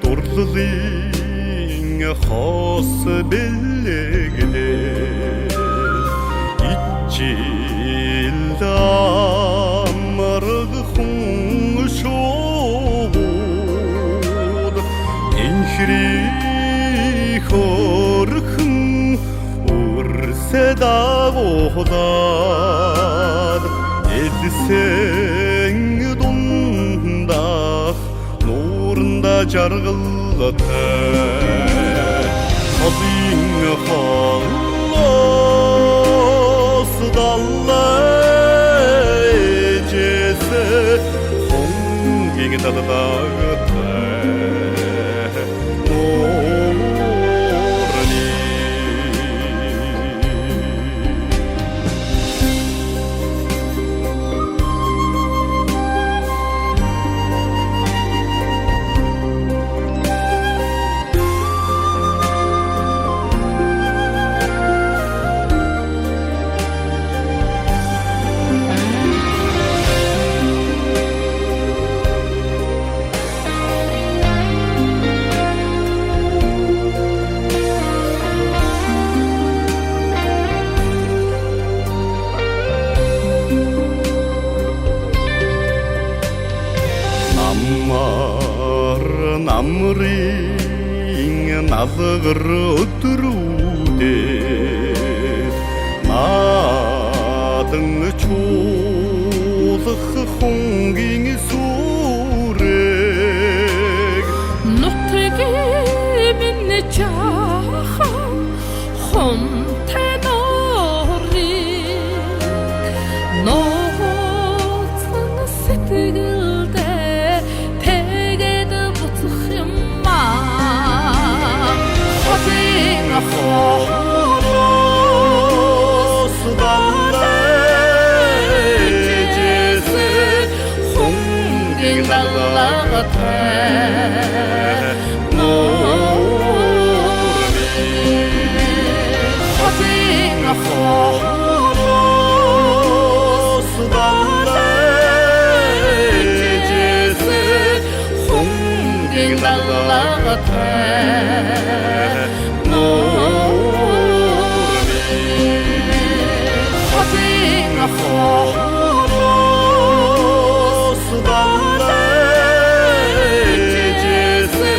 дурлалын хос бэлэгдээ ичил амарг хүн шууд инхри хорхон урсэдагуудад эдсэн дундах нуурнда жаргалтай Hazin halos dallay ecese Honging dadagate Morni Намрын налгар өдрүүдээ наадан чуулах хонгийн сүрэг нутгийн минь жаахан хонтой норыг нууцхан сэтгэлдээ тэгээд буцах юм Хос далай ecese Honging dalagate Hos dalay ecese Honging dalagate Hos dalay ecese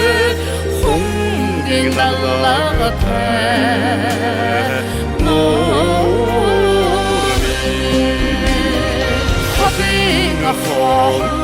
Honging dalagate Hos